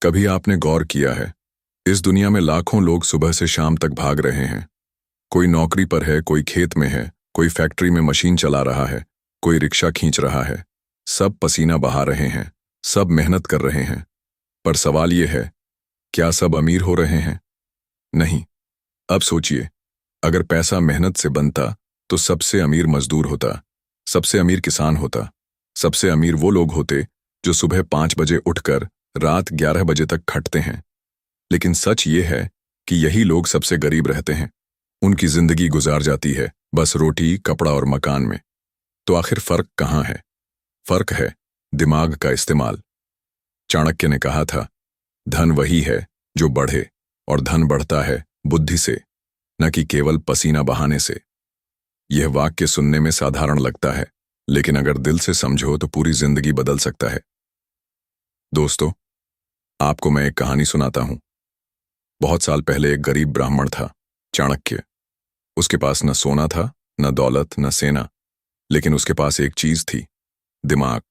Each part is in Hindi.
कभी आपने गौर किया है, इस दुनिया में लाखों लोग सुबह से शाम तक भाग रहे हैं। कोई नौकरी पर है, कोई खेत में है, कोई फैक्ट्री में मशीन चला रहा है, कोई रिक्शा खींच रहा है। सब पसीना बहा रहे हैं, सब मेहनत कर रहे हैं। पर सवाल यह है, क्या सब अमीर हो रहे हैं? नहीं। अब सोचिए, अगर पैसा मेहनत से बनता तो सबसे अमीर मजदूर होता, सबसे अमीर किसान होता, सबसे अमीर वो लोग होते जो सुबह 5 बजे उठकर रात 11 बजे तक खटते हैं। लेकिन सच ये है कि यही लोग सबसे गरीब रहते हैं। उनकी जिंदगी गुजार जाती है बस रोटी, कपड़ा और मकान में। तो आखिर फर्क कहाँ है? फर्क है दिमाग का इस्तेमाल। चाणक्य ने कहा था, धन वही है जो बढ़े, और धन बढ़ता है बुद्धि से, न कि केवल पसीना बहाने से। यह वाक्य सुनने में साधारण लगता है, लेकिन अगर दिल से समझो तो पूरी जिंदगी बदल सकता है। दोस्तों, आपको मैं एक कहानी सुनाता हूं। बहुत साल पहले एक गरीब ब्राह्मण था, चाणक्य। उसके पास न सोना था, न दौलत, न सेना, लेकिन उसके पास एक चीज थी, दिमाग।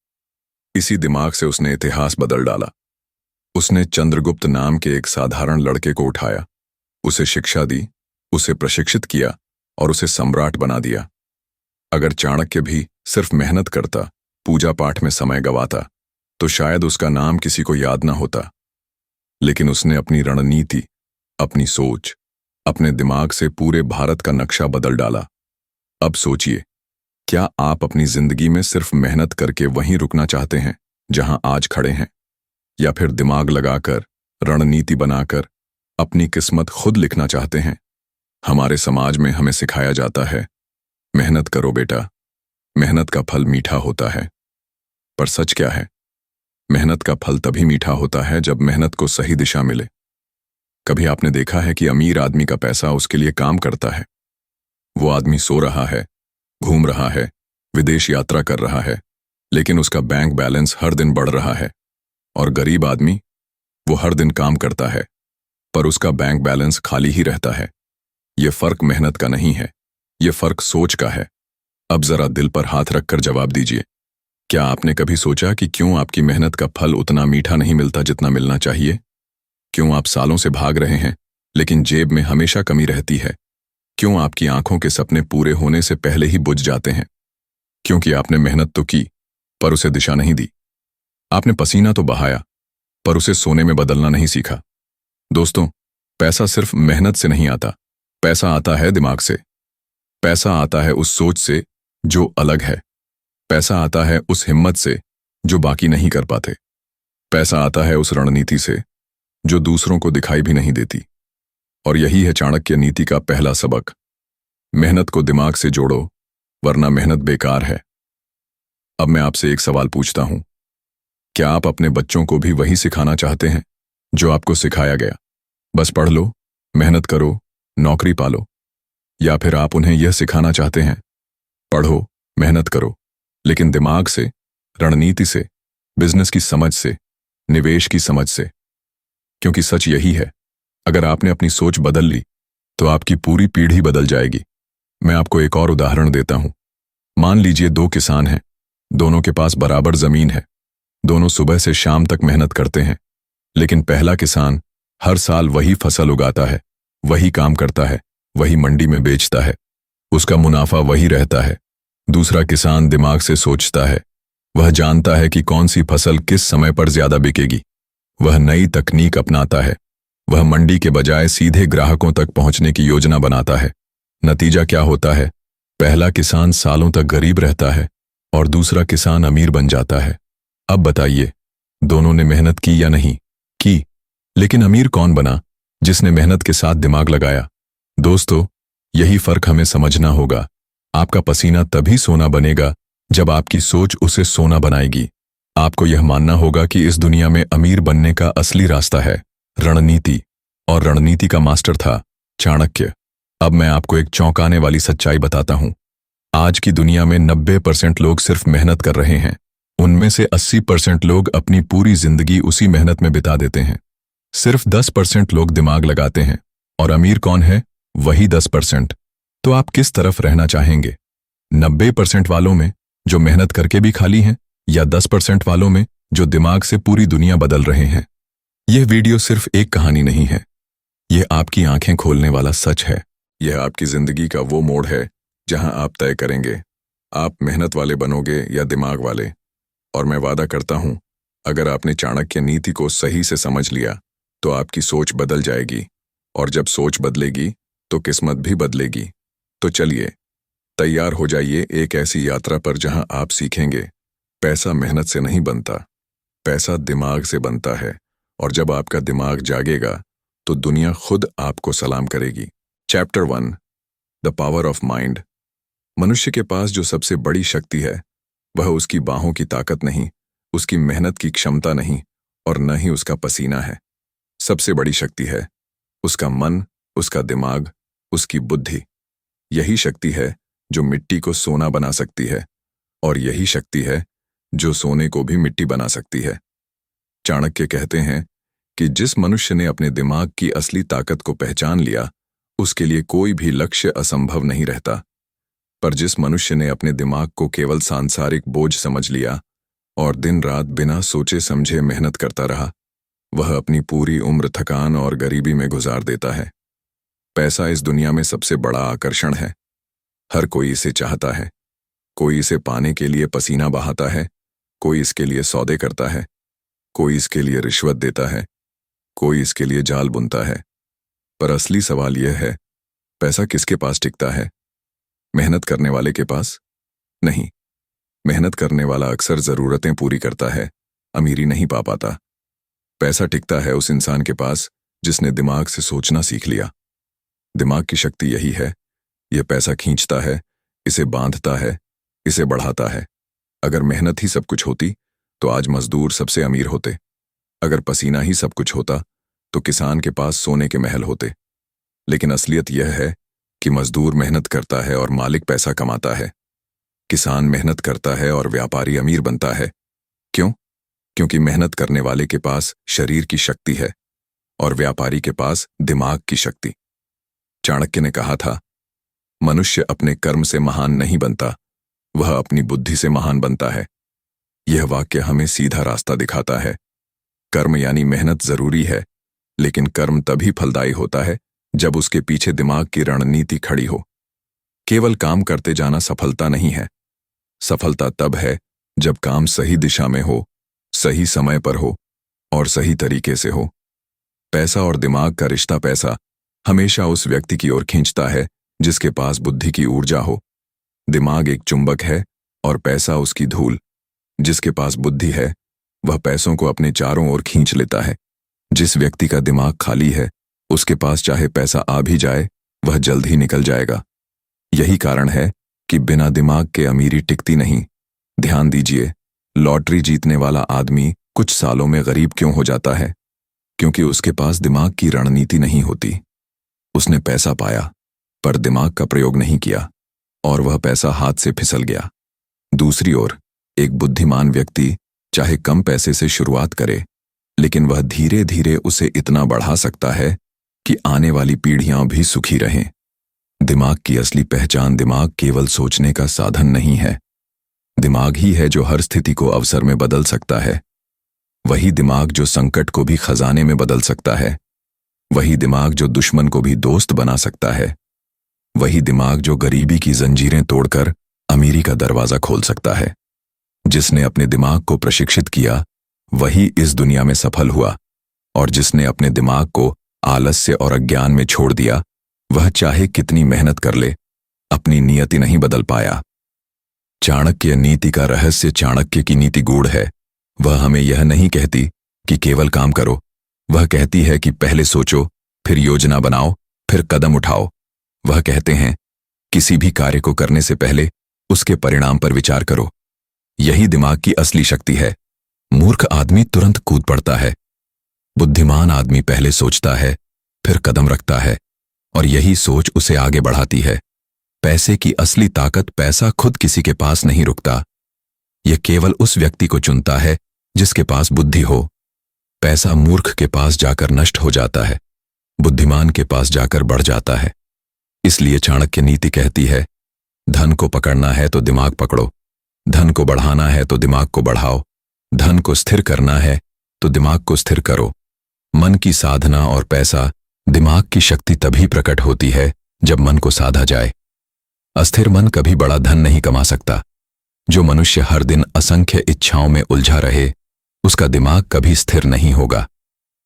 इसी दिमाग से उसने इतिहास बदल डाला। उसने चंद्रगुप्त नाम के एक साधारण लड़के को उठाया, उसे शिक्षा दी, उसे प्रशिक्षित किया और उसे सम्राट बना दिया। अगर चाणक्य भी सिर्फ मेहनत करता, पूजा पाठ में समय गवाता, तो शायद उसका नाम किसी को याद ना होता। लेकिन उसने अपनी रणनीति, अपनी सोच, अपने दिमाग से पूरे भारत का नक्शा बदल डाला। अब सोचिए, क्या आप अपनी जिंदगी में सिर्फ मेहनत करके वहीं रुकना चाहते हैं जहां आज खड़े हैं, या फिर दिमाग लगाकर, रणनीति बनाकर अपनी किस्मत खुद लिखना चाहते हैं? हमारे समाज में हमें सिखाया जाता है, मेहनत करो बेटा, मेहनत का फल मीठा होता है। पर सच क्या है? मेहनत का फल तभी मीठा होता है जब मेहनत को सही दिशा मिले। कभी आपने देखा है कि अमीर आदमी का पैसा उसके लिए काम करता है? वो आदमी सो रहा है, घूम रहा है, विदेश यात्रा कर रहा है, लेकिन उसका बैंक बैलेंस हर दिन बढ़ रहा है। और गरीब आदमी, वो हर दिन काम करता है, पर उसका बैंक बैलेंस खाली ही रहता है। ये फर्क मेहनत का नहीं है, ये फर्क सोच का है। अब जरा दिल पर हाथ रखकर जवाब दीजिए, क्या आपने कभी सोचा कि क्यों आपकी मेहनत का फल उतना मीठा नहीं मिलता जितना मिलना चाहिए? क्यों आप सालों से भाग रहे हैं, लेकिन जेब में हमेशा कमी रहती है? क्यों आपकी आंखों के सपने पूरे होने से पहले ही बुझ जाते हैं? क्योंकि आपने मेहनत तो की, पर उसे दिशा नहीं दी। आपने पसीना तो बहाया, पर उसे सोने में बदलना नहीं सीखा। दोस्तों, पैसा सिर्फ मेहनत से नहीं आता, पैसा आता है दिमाग से। पैसा आता है उस सोच से जो अलग है। पैसा आता है उस हिम्मत से जो बाकी नहीं कर पाते। पैसा आता है उस रणनीति से जो दूसरों को दिखाई भी नहीं देती। और यही है चाणक्य नीति का पहला सबक, मेहनत को दिमाग से जोड़ो, वरना मेहनत बेकार है। अब मैं आपसे एक सवाल पूछता हूं, क्या आप अपने बच्चों को भी वही सिखाना चाहते हैं जो आपको सिखाया गया? बस पढ़ लो, मेहनत करो, नौकरी पालो। या फिर आप उन्हें यह सिखाना चाहते हैं, पढ़ो, मेहनत करो, लेकिन दिमाग से, रणनीति से, बिजनेस की समझ से, निवेश की समझ से? क्योंकि सच यही है, अगर आपने अपनी सोच बदल ली तो आपकी पूरी पीढ़ी बदल जाएगी। मैं आपको एक और उदाहरण देता हूं। मान लीजिए 2 किसान हैं, दोनों के पास बराबर जमीन है, दोनों सुबह से शाम तक मेहनत करते हैं, लेकिन पहला किसान हर साल वही फसल उगाता है, वही काम करता है, वही मंडी में बेचता है, उसका मुनाफा वही रहता है। दूसरा किसान दिमाग से सोचता है, वह जानता है कि कौन सी फसल किस समय पर ज्यादा बिकेगी, वह नई तकनीक अपनाता है, वह मंडी के बजाय सीधे ग्राहकों तक पहुंचने की योजना बनाता है। नतीजा क्या होता है? पहला किसान सालों तक गरीब रहता है और दूसरा किसान अमीर बन जाता है। अब बताइए, दोनों ने मेहनत की या नहीं की? लेकिन अमीर कौन बना? जिसने मेहनत के साथ दिमाग लगाया। दोस्तों, यही फर्क हमें समझना होगा। आपका पसीना तभी सोना बनेगा जब आपकी सोच उसे सोना बनाएगी। आपको यह मानना होगा कि इस दुनिया में अमीर बनने का असली रास्ता है रणनीति, और रणनीति का मास्टर था चाणक्य। अब मैं आपको एक चौंकाने वाली सच्चाई बताता हूं। आज की दुनिया में 90% लोग सिर्फ मेहनत कर रहे हैं। उनमें से 80% लोग अपनी पूरी जिंदगी उसी मेहनत में बिता देते हैं। सिर्फ 10% लोग दिमाग लगाते हैं। और अमीर कौन है? वही 10%। तो आप किस तरफ रहना चाहेंगे? 90% वालों में जो मेहनत करके भी खाली हैं, या 10% वालों में जो दिमाग से पूरी दुनिया बदल रहे हैं? यह वीडियो सिर्फ एक कहानी नहीं है, यह आपकी आंखें खोलने वाला सच है। यह आपकी जिंदगी का वो मोड़ है जहां आप तय करेंगे, आप मेहनत वाले बनोगे या दिमाग वाले। और मैं वादा करता हूं, अगर आपने चाणक्य नीति को सही से समझ लिया तो आपकी सोच बदल जाएगी, और जब सोच बदलेगी तो किस्मत भी बदलेगी। तो चलिए, तैयार हो जाइए एक ऐसी यात्रा पर जहां आप सीखेंगे, पैसा मेहनत से नहीं बनता, पैसा दिमाग से बनता है। और जब आपका दिमाग जागेगा तो दुनिया खुद आपको सलाम करेगी। Chapter 1, the power of mind. मनुष्य के पास जो सबसे बड़ी शक्ति है वह उसकी बाहों की ताकत नहीं, उसकी मेहनत की क्षमता नहीं, और न ही उसका पसीना है। सबसे बड़ी शक्ति है उसका मन, उसका दिमाग, उसकी बुद्धि। यही शक्ति है जो मिट्टी को सोना बना सकती है, और यही शक्ति है जो सोने को भी मिट्टी बना सकती है। चाणक्य कहते हैं कि जिस मनुष्य ने अपने दिमाग की असली ताकत को पहचान लिया, उसके लिए कोई भी लक्ष्य असंभव नहीं रहता। पर जिस मनुष्य ने अपने दिमाग को केवल सांसारिक बोझ समझ लिया और दिन रात बिना सोचे समझे मेहनत करता रहा, वह अपनी पूरी उम्र थकान और गरीबी में गुजार देता है। पैसा इस दुनिया में सबसे बड़ा आकर्षण है। हर कोई इसे चाहता है। कोई इसे पाने के लिए पसीना बहाता है, कोई इसके लिए सौदे करता है, कोई इसके लिए रिश्वत देता है, कोई इसके लिए जाल बुनता है। पर असली सवाल यह है, पैसा किसके पास टिकता है? मेहनत करने वाले के पास? नहीं। मेहनत करने वाला अक्सर जरूरतें पूरी करता है, अमीरी नहीं पा पाता। पैसा टिकता है उस इंसान के पास जिसने दिमाग से सोचना सीख लिया। दिमाग की शक्ति यही है, यह पैसा खींचता है, इसे बांधता है, इसे बढ़ाता है। अगर मेहनत ही सब कुछ होती तो आज मजदूर सबसे अमीर होते। अगर पसीना ही सब कुछ होता तो किसान के पास सोने के महल होते। लेकिन असलियत यह है कि मजदूर मेहनत करता है और मालिक पैसा कमाता है। किसान मेहनत करता है और व्यापारी अमीर बनता है। क्यों? क्योंकि मेहनत करने वाले के पास शरीर की शक्ति है और व्यापारी के पास दिमाग की शक्ति। चाणक्य ने कहा था, मनुष्य अपने कर्म से महान नहीं बनता, वह अपनी बुद्धि से महान बनता है। यह वाक्य हमें सीधा रास्ता दिखाता है। कर्म यानी मेहनत जरूरी है, लेकिन कर्म तभी फलदायी होता है जब उसके पीछे दिमाग की रणनीति खड़ी हो। केवल काम करते जाना सफलता नहीं है। सफलता तब है जब काम सही दिशा में हो, सही समय पर हो और सही तरीके से हो। पैसा और दिमाग का रिश्ता पैसा हमेशा उस व्यक्ति की ओर खींचता है जिसके पास बुद्धि की ऊर्जा हो। दिमाग एक चुंबक है और पैसा उसकी धूल। जिसके पास बुद्धि है वह पैसों को अपने चारों ओर खींच लेता है। जिस व्यक्ति का दिमाग खाली है, उसके पास चाहे पैसा आ भी जाए, वह जल्द ही निकल जाएगा। यही कारण है कि बिना दिमाग के अमीरी टिकती नहीं। ध्यान दीजिए, लॉटरी जीतने वाला आदमी कुछ सालों में गरीब क्यों हो जाता है? क्योंकि उसके पास दिमाग की रणनीति नहीं होती। उसने पैसा पाया पर दिमाग का प्रयोग नहीं किया और वह पैसा हाथ से फिसल गया। दूसरी ओर एक बुद्धिमान व्यक्ति चाहे कम पैसे से शुरुआत करे, लेकिन वह धीरे धीरे उसे इतना बढ़ा सकता है कि आने वाली पीढ़ियां भी सुखी रहें। दिमाग की असली पहचान दिमाग केवल सोचने का साधन नहीं है। दिमाग ही है जो हर स्थिति को अवसर में बदल सकता है। वही दिमाग जो संकट को भी खजाने में बदल सकता है। वही दिमाग जो दुश्मन को भी दोस्त बना सकता है। वही दिमाग जो गरीबी की जंजीरें तोड़कर अमीरी का दरवाजा खोल सकता है। जिसने अपने दिमाग को प्रशिक्षित किया वही इस दुनिया में सफल हुआ, और जिसने अपने दिमाग को आलस्य और अज्ञान में छोड़ दिया, वह चाहे कितनी मेहनत कर ले, अपनी नियति नहीं बदल पाया। चाणक्य नीति का रहस्य चाणक्य की नीति गूढ़ है। वह हमें यह नहीं कहती कि केवल काम करो, वह कहती है कि पहले सोचो, फिर योजना बनाओ, फिर कदम उठाओ। वह कहते हैं, किसी भी कार्य को करने से पहले उसके परिणाम पर विचार करो। यही दिमाग की असली शक्ति है। मूर्ख आदमी तुरंत कूद पड़ता है। बुद्धिमान आदमी पहले सोचता है, फिर कदम रखता है, और यही सोच उसे आगे बढ़ाती है। पैसे की असली ताकत पैसा खुद किसी के पास नहीं रुकता। यह केवल उस व्यक्ति को चुनता है जिसके पास बुद्धि हो। पैसा मूर्ख के पास जाकर नष्ट हो जाता है, बुद्धिमान के पास जाकर बढ़ जाता है। इसलिए चाणक्य नीति कहती है, धन को पकड़ना है तो दिमाग पकड़ो, धन को बढ़ाना है तो दिमाग को बढ़ाओ, धन को स्थिर करना है तो दिमाग को स्थिर करो। मन की साधना और पैसा, दिमाग की शक्ति तभी प्रकट होती है जब मन को साधा जाए। अस्थिर मन कभी बड़ा धन नहीं कमा सकता। जो मनुष्य हर दिन असंख्य इच्छाओं में उलझा रहे, उसका दिमाग कभी स्थिर नहीं होगा,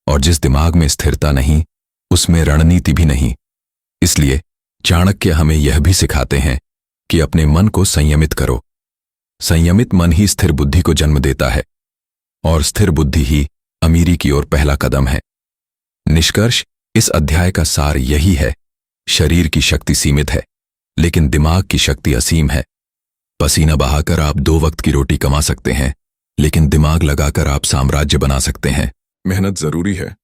और जिस दिमाग में स्थिरता नहीं, उसमें रणनीति भी नहीं। इसलिए चाणक्य हमें यह भी सिखाते हैं कि अपने मन को संयमित करो। संयमित मन ही स्थिर बुद्धि को जन्म देता है, और स्थिर बुद्धि ही अमीरी की ओर पहला कदम है। निष्कर्ष इस अध्याय का सार यही है: शरीर की शक्ति सीमित है, लेकिन दिमाग की शक्ति असीम है। पसीना बहाकर आप 2 वक्त की रोटी कमा सकते हैं, लेकिन दिमाग लगाकर आप साम्राज्य बना सकते हैं। मेहनत जरूरी है,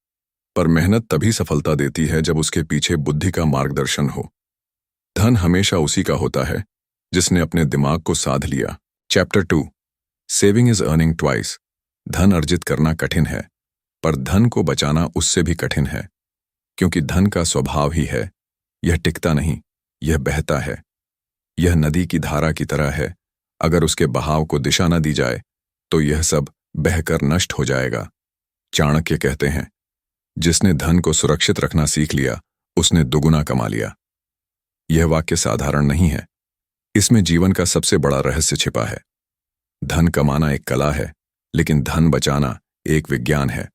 पर मेहनत तभी सफलता देती है जब उसके पीछे बुद्धि का मार्गदर्शन हो। धन हमेशा उसी का होता है जिसने अपने दिमाग को साध लिया। Chapter 2, saving is earning twice. धन अर्जित करना कठिन है, पर धन को बचाना उससे भी कठिन है, क्योंकि धन का स्वभाव ही है, यह टिकता नहीं, यह बहता है। यह नदी की धारा की तरह है, अगर उसके बहाव को दिशा न दी जाए तो यह सब बहकर नष्ट हो जाएगा। चाणक्य कहते हैं, जिसने धन को सुरक्षित रखना सीख लिया, उसने दुगुना कमा लिया। यह वाक्य साधारण नहीं है, इसमें जीवन का सबसे बड़ा रहस्य छिपा है। धन कमाना एक कला है, लेकिन धन बचाना एक विज्ञान है।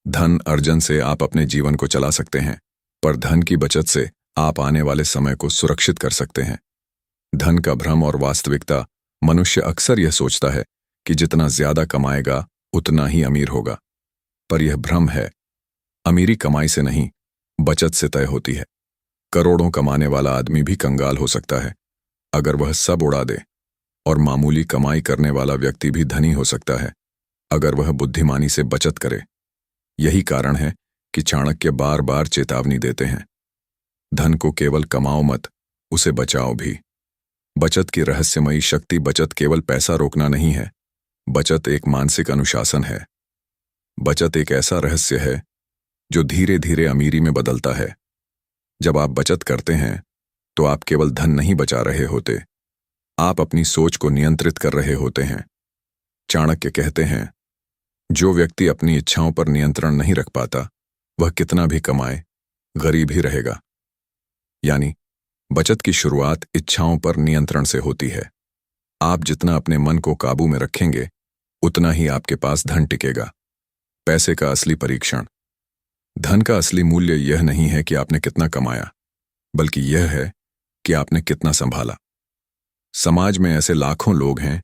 धन अर्जन से आप अपने जीवन को चला सकते हैं, पर धन की बचत से आप आने वाले समय को सुरक्षित कर सकते हैं। धन का भ्रम और वास्तविकता: मनुष्य अक्सर यह सोचता है कि जितना ज्यादा कमाएगा उतना ही अमीर होगा, पर यह भ्रम है। अमीरी कमाई से नहीं, बचत से तय होती है। करोड़ों कमाने वाला आदमी भी कंगाल हो सकता है अगर वह सब उड़ा दे, और मामूली कमाई करने वाला व्यक्ति भी धनी हो सकता है अगर वह बुद्धिमानी से बचत करे। यही कारण है कि चाणक्य बार बार चेतावनी देते हैं, धन को केवल कमाओ मत, उसे बचाओ भी। बचत की रहस्यमयी शक्ति: बचत केवल पैसा रोकना नहीं है, बचत एक मानसिक अनुशासन है। बचत एक ऐसा रहस्य है जो धीरे धीरे अमीरी में बदलता है। जब आप बचत करते हैं तो आप केवल धन नहीं बचा रहे होते, आप अपनी सोच को नियंत्रित कर रहे होते हैं। चाणक्य कहते हैं, जो व्यक्ति अपनी इच्छाओं पर नियंत्रण नहीं रख पाता, वह कितना भी कमाए गरीब ही रहेगा। यानी बचत की शुरुआत इच्छाओं पर नियंत्रण से होती है। आप जितना अपने मन को काबू में रखेंगे, उतना ही आपके पास धन टिकेगा। पैसे का असली परीक्षण: धन का असली मूल्य यह नहीं है कि आपने कितना कमाया, बल्कि यह है कि आपने कितना संभाला। समाज में ऐसे लाखों लोग हैं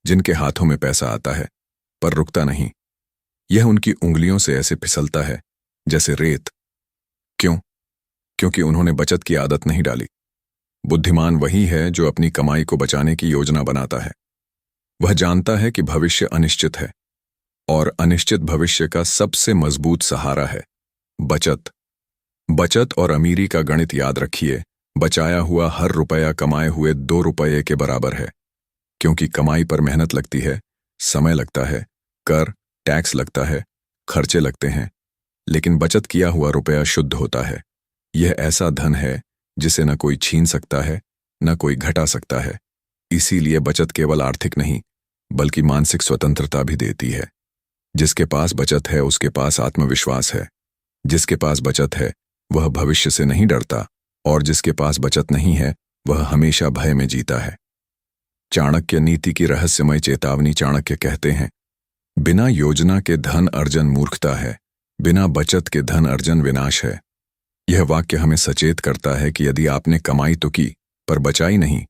जिनके हाथों में पैसा आता है, पर रुकता नहीं। यह उनकी उंगलियों से ऐसे फिसलता है जैसे रेत। क्यों? क्योंकि उन्होंने बचत की आदत नहीं डाली। बुद्धिमान वही है जो अपनी कमाई को बचाने की योजना बनाता है। वह जानता है कि भविष्य अनिश्चित है, और अनिश्चित भविष्य का सबसे मजबूत सहारा है बचत। बचत और अमीरी का गणित याद रखिए: बचाया हुआ हर रुपया कमाए हुए 2 रुपये के बराबर है। क्योंकि कमाई पर मेहनत लगती है, समय लगता है, कर, टैक्स लगता है, खर्चे लगते हैं, लेकिन बचत किया हुआ रुपया शुद्ध होता है। यह ऐसा धन है जिसे न कोई छीन सकता है, न कोई घटा सकता है। इसीलिए बचत केवल आर्थिक नहीं, बल्कि मानसिक स्वतंत्रता भी देती है। जिसके पास बचत है उसके पास आत्मविश्वास है। जिसके पास बचत है वह भविष्य से नहीं डरता, और जिसके पास बचत नहीं है वह हमेशा भय में जीता है। चाणक्य नीति की रहस्यमय चेतावनी: चाणक्य कहते हैं, बिना योजना के धन अर्जन मूर्खता है, बिना बचत के धन अर्जन विनाश है। यह वाक्य हमें सचेत करता है कि यदि आपने कमाई तो की, पर बचाई नहीं,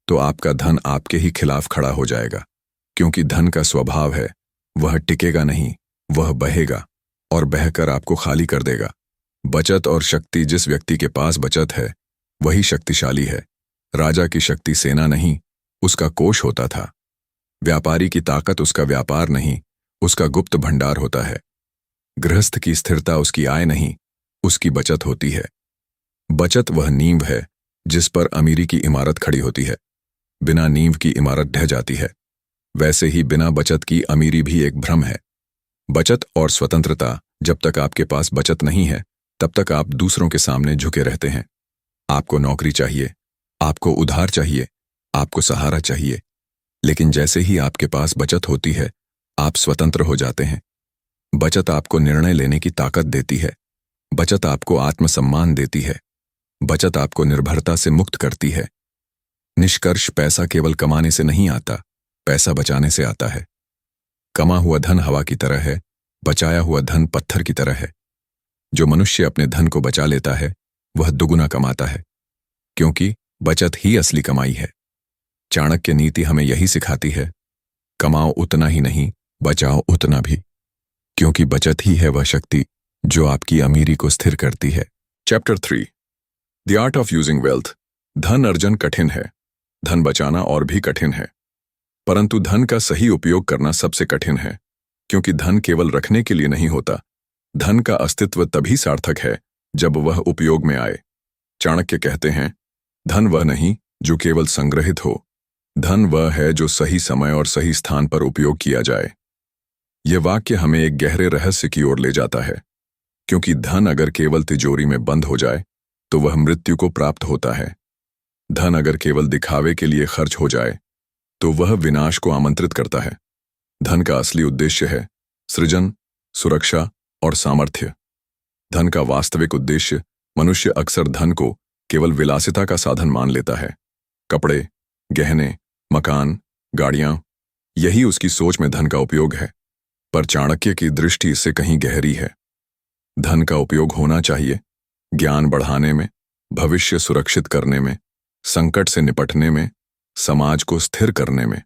तो आपका धन आपके ही खिलाफ खड़ा हो जाएगा। क्योंकि धन का स्वभाव है, वह टिकेगा नहीं, वह बहेगा, और बहकर आपको खाली कर देगा। बचत और शक्ति: जिस व्यक्ति के पास बचत है वही शक्तिशाली है। राजा की शक्ति सेना नहीं, उसका कोष होता था। व्यापारी की ताकत उसका व्यापार नहीं, उसका गुप्त भंडार होता है। गृहस्थ की स्थिरता उसकी आय नहीं, उसकी बचत होती है। बचत वह नींव है जिस पर अमीरी की इमारत खड़ी होती है। बिना नींव की इमारत ढह जाती है। वैसे ही बिना बचत की अमीरी भी एक भ्रम है। बचत और स्वतंत्रता: जब तक आपके पास बचत नहीं है, तब तक आप दूसरों के सामने झुके रहते हैं। आपको नौकरी चाहिए, आपको उधार चाहिए, आपको सहारा चाहिए। लेकिन जैसे ही आपके पास बचत होती है, आप स्वतंत्र हो जाते हैं। बचत आपको निर्णय लेने की ताकत देती है। बचत आपको आत्मसम्मान देती है। बचत आपको निर्भरता से मुक्त करती है। निष्कर्ष, पैसा केवल कमाने से नहीं आता, पैसा बचाने से आता है। कमा हुआ धन हवा की तरह है, बचाया हुआ धन पत्थर की तरह है। जो मनुष्य अपने धन को बचा लेता है वह दुगुना कमाता है, क्योंकि बचत ही असली कमाई है। चाणक्य नीति हमें यही सिखाती है, कमाओ उतना ही नहीं, बचाओ उतना भी, क्योंकि बचत ही है वह शक्ति जो आपकी अमीरी को स्थिर करती है। Chapter 3, the art of using wealth. धन अर्जन कठिन है, धन बचाना और भी कठिन है, परंतु धन का सही उपयोग करना सबसे कठिन है, क्योंकि धन केवल रखने के लिए नहीं होता। धन का अस्तित्व तभी सार्थक है जब वह उपयोग में आए। चाणक्य कहते हैं, धन वह नहीं जो केवल संग्रहित हो, धन वह है जो सही समय और सही स्थान पर उपयोग किया जाए। यह वाक्य हमें एक गहरे रहस्य की ओर ले जाता है, क्योंकि धन अगर केवल तिजोरी में बंद हो जाए तो वह मृत्यु को प्राप्त होता है। धन अगर केवल दिखावे के लिए खर्च हो जाए तो वह विनाश को आमंत्रित करता है। धन का असली उद्देश्य है सृजन, सुरक्षा और सामर्थ्य। धन का वास्तविक उद्देश्य, मनुष्य अक्सर धन को केवल विलासिता का साधन मान लेता है। कपड़े, गहने, मकान, गाड़ियां, यही उसकी सोच में धन का उपयोग है। पर चाणक्य की दृष्टि इससे कहीं गहरी है। धन का उपयोग होना चाहिए ज्ञान बढ़ाने में, भविष्य सुरक्षित करने में, संकट से निपटने में, समाज को स्थिर करने में।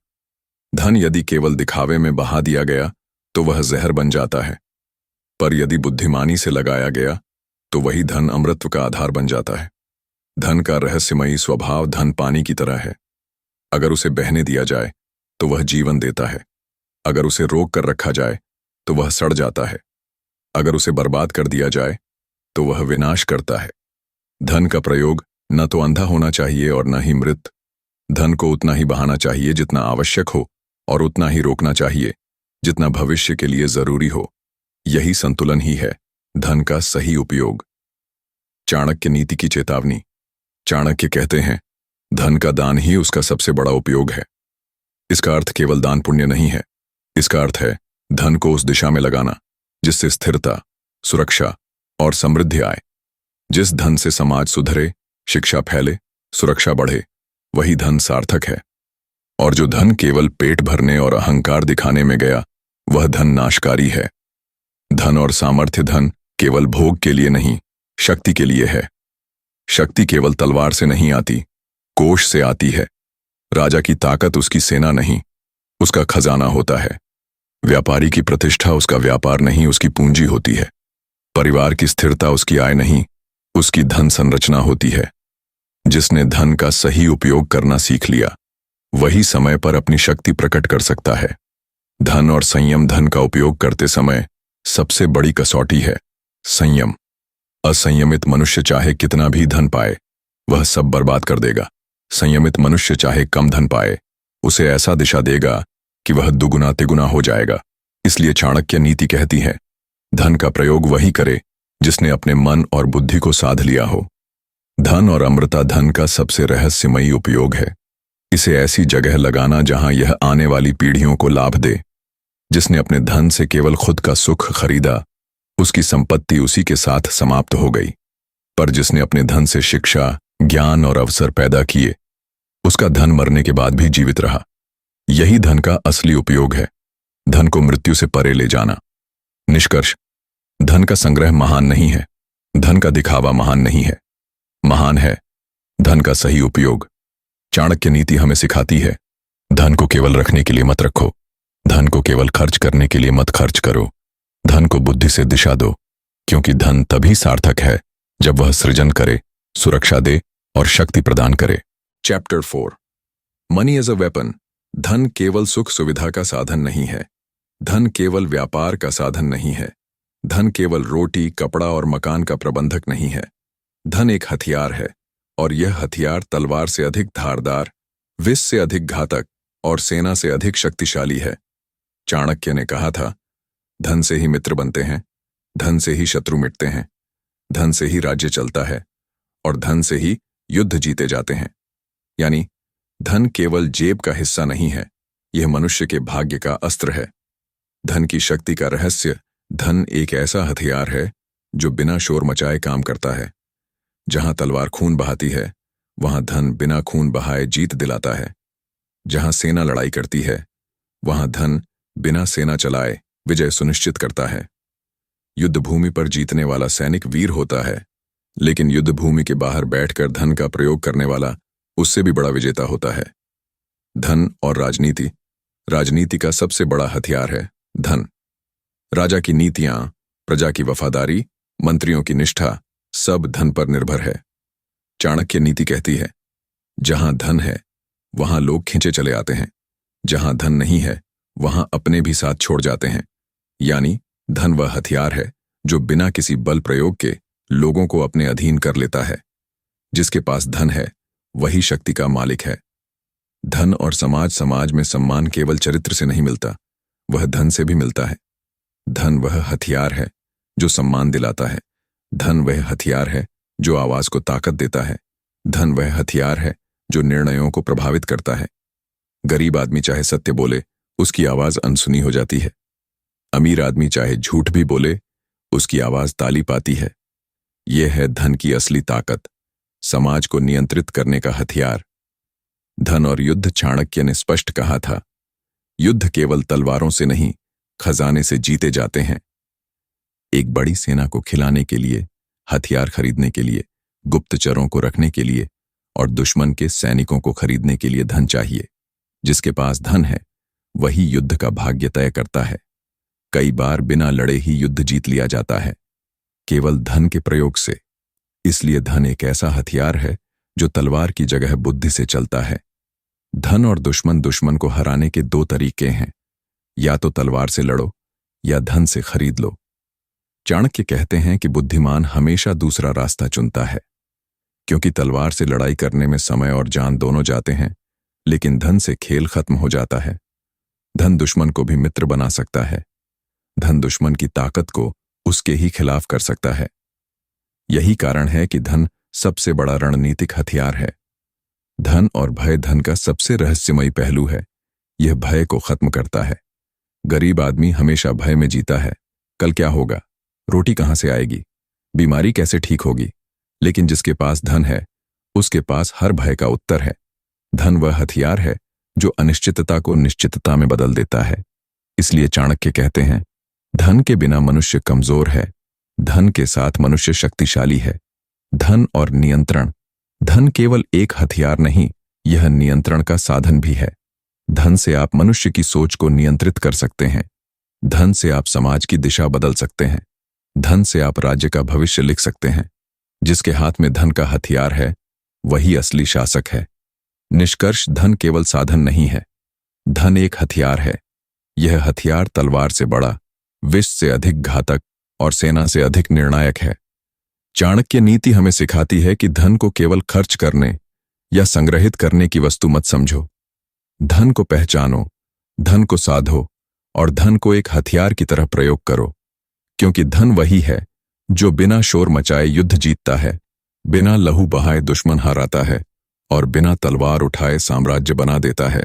धन यदि केवल दिखावे में बहा दिया गया तो वह जहर बन जाता है, पर यदि बुद्धिमानी से लगाया गया तो वही धन अमृत का आधार बन जाता है। धन का रहस्यमयी स्वभाव धन पानी की तरह है। अगर उसे बहने दिया जाए तो वह जीवन देता है, अगर उसे रोक कर रखा जाए तो वह सड़ जाता है, अगर उसे बर्बाद कर दिया जाए तो वह विनाश करता है। धन का प्रयोग न तो अंधा होना चाहिए और न ही मृत। धन को उतना ही बहाना चाहिए जितना आवश्यक हो, और उतना ही रोकना चाहिए जितना भविष्य के लिए जरूरी हो। यही संतुलन ही है धन का सही उपयोग। चाणक्य नीति की चेतावनी। चाणक्य कहते हैं, धन का दान ही उसका सबसे बड़ा उपयोग है। इसका अर्थ केवल दान पुण्य नहीं है, इसका अर्थ है धन को उस दिशा में लगाना जिससे स्थिरता, सुरक्षा और समृद्धि आए। जिस धन से समाज सुधरे, शिक्षा फैले, सुरक्षा बढ़े, वही धन सार्थक है। और जो धन केवल पेट भरने और अहंकार दिखाने में गया, वह धन नाशकारी है। धन और सामर्थ्य धन केवल भोग के लिए नहीं, शक्ति के लिए है। शक्ति केवल तलवार से नहीं आती, कोष से आती है। राजा की ताकत उसकी सेना नहीं, उसका खजाना होता है। व्यापारी की प्रतिष्ठा उसका व्यापार नहीं, उसकी पूंजी होती है। परिवार की स्थिरता उसकी आय नहीं, उसकी धन संरचना होती है। जिसने धन का सही उपयोग करना सीख लिया, वही समय पर अपनी शक्ति प्रकट कर सकता है। धन और संयम। धन का उपयोग करते समय सबसे बड़ी कसौटी है संयम। असंयमित मनुष्य चाहे कितना भी धन पाए, वह सब बर्बाद कर देगा। संयमित मनुष्य चाहे कम धन पाए, उसे ऐसा दिशा देगा कि वह दुगुना तिगुना हो जाएगा। इसलिए चाणक्य नीति कहती है, धन का प्रयोग वही करे जिसने अपने मन और बुद्धि को साध लिया हो। धन और अमृता धन का सबसे रहस्यमयी उपयोग है। इसे ऐसी जगह लगाना जहां यह आने वाली पीढ़ियों को लाभ दे। जिसने अपने धन से केवल खुद का सुख खरीदा, उसकी संपत्ति उसी के साथ समाप्त हो गई। पर जिसने अपने धन से शिक्षा, ज्ञान और अवसर पैदा किए, उसका धन मरने के बाद भी जीवित रहा। यही धन का असली उपयोग है, धन को मृत्यु से परे ले जाना। निष्कर्ष, धन का संग्रह महान नहीं है, धन का दिखावा महान नहीं है। महान है धन का सही उपयोग। चाणक्य नीति हमें सिखाती है, धन को केवल रखने के लिए मत रखो, धन को केवल खर्च करने के लिए मत खर्च करो। धन को बुद्धि से दिशा दो, क्योंकि धन तभी सार्थक है जब वह सृजन करे, सुरक्षा दे और शक्ति प्रदान करे। Chapter 4, money as a weapon. धन केवल सुख सुविधा का साधन नहीं है, धन केवल व्यापार का साधन नहीं है, धन केवल रोटी, कपड़ा और मकान का प्रबंधक नहीं है। धन एक हथियार है, और यह हथियार तलवार से अधिक धारदार, विष से अधिक घातक और सेना से अधिक शक्तिशाली है। चाणक्य ने कहा था, धन से ही मित्र बनते हैं, धन से ही शत्रु मिटते हैं, धन से ही राज्य चलता है और धन से ही युद्ध जीते जाते हैं। यानी धन केवल जेब का हिस्सा नहीं है, यह मनुष्य के भाग्य का अस्त्र है। धन की शक्ति का रहस्य धन एक ऐसा हथियार है जो बिना शोर मचाए काम करता है। जहां तलवार खून बहाती है, वहां धन बिना खून बहाए जीत दिलाता है। जहां सेना लड़ाई करती है, वहां धन बिना सेना चलाए विजय सुनिश्चित करता है। युद्ध भूमि पर जीतने वाला सैनिक वीर होता है, लेकिन युद्ध भूमि के बाहर बैठकर धन का प्रयोग करने वाला उससे भी बड़ा विजेता होता है। धन और राजनीति। राजनीति का सबसे बड़ा हथियार है धन। राजा की नीतियां, प्रजा की वफादारी, मंत्रियों की निष्ठा सब धन पर निर्भर है। चाणक्य नीति कहती है, जहां धन है वहां लोग खींचे चले आते हैं, जहां धन नहीं है वहां अपने भी साथ छोड़ जाते हैं। यानी धन वह हथियार है जो बिना किसी बल प्रयोग के लोगों को अपने अधीन कर लेता है। जिसके पास धन है वही शक्ति का मालिक है। धन और समाज में सम्मान केवल चरित्र से नहीं मिलता, वह धन से भी मिलता है। धन वह हथियार है जो सम्मान दिलाता है। धन वह हथियार है जो आवाज को ताकत देता है। धन वह हथियार है जो निर्णयों को प्रभावित करता है। गरीब आदमी चाहे सत्य बोले, उसकी आवाज अनसुनी हो जाती है। अमीर आदमी चाहे झूठ भी बोले, उसकी आवाज ताली पाती है। यह है धन की असली ताकत, समाज को नियंत्रित करने का हथियार। धन और युद्ध। चाणक्य ने स्पष्ट कहा था, युद्ध केवल तलवारों से नहीं, खजाने से जीते जाते हैं। एक बड़ी सेना को खिलाने के लिए, हथियार खरीदने के लिए, गुप्तचरों को रखने के लिए और दुश्मन के सैनिकों को खरीदने के लिए धन चाहिए। जिसके पास धन है वही युद्ध का भाग्य तय करता है। कई बार बिना लड़े ही युद्ध जीत लिया जाता है, केवल धन के प्रयोग से। इसलिए धन एक ऐसा हथियार है जो तलवार की जगह बुद्धि से चलता है। धन और दुश्मन को हराने के दो तरीके हैं, या तो तलवार से लड़ो या धन से खरीद लो। चाणक्य कहते हैं कि बुद्धिमान हमेशा दूसरा रास्ता चुनता है, क्योंकि तलवार से लड़ाई करने में समय और जान दोनों जाते हैं, लेकिन धन से खेल खत्म हो जाता है। धन दुश्मन को भी मित्र बना सकता है। धन दुश्मन की ताकत को उसके ही खिलाफ कर सकता है। यही कारण है कि धन सबसे बड़ा रणनीतिक हथियार है। धन और भय धन का सबसे रहस्यमयी पहलू है। यह भय को खत्म करता है। गरीब आदमी हमेशा भय में जीता है, कल क्या होगा, रोटी कहां से आएगी, बीमारी कैसे ठीक होगी। लेकिन जिसके पास धन है, उसके पास हर भय का उत्तर है। धन वह हथियार है जो अनिश्चितता को निश्चितता में बदल देता है। इसलिए चाणक्य कहते हैं, धन के बिना मनुष्य कमजोर है, धन के साथ मनुष्य शक्तिशाली है। धन और नियंत्रण। धन केवल एक हथियार नहीं, यह नियंत्रण का साधन भी है। धन से आप मनुष्य की सोच को नियंत्रित कर सकते हैं। धन से आप समाज की दिशा बदल सकते हैं। धन से आप राज्य का भविष्य लिख सकते हैं। जिसके हाथ में धन का हथियार है वही असली शासक है। निष्कर्ष, धन केवल साधन नहीं है, धन एक हथियार है। यह हथियार तलवार से बड़ा, विष से अधिक घातक और सेना से अधिक निर्णायक है। चाणक्य नीति हमें सिखाती है कि धन को केवल खर्च करने या संग्रहित करने की वस्तु मत समझो। धन को पहचानो, धन को साधो और धन को एक हथियार की तरह प्रयोग करो, क्योंकि धन वही है जो बिना शोर मचाए युद्ध जीतता है, बिना लहू बहाए दुश्मन हराता है और बिना तलवार उठाए साम्राज्य बना देता है।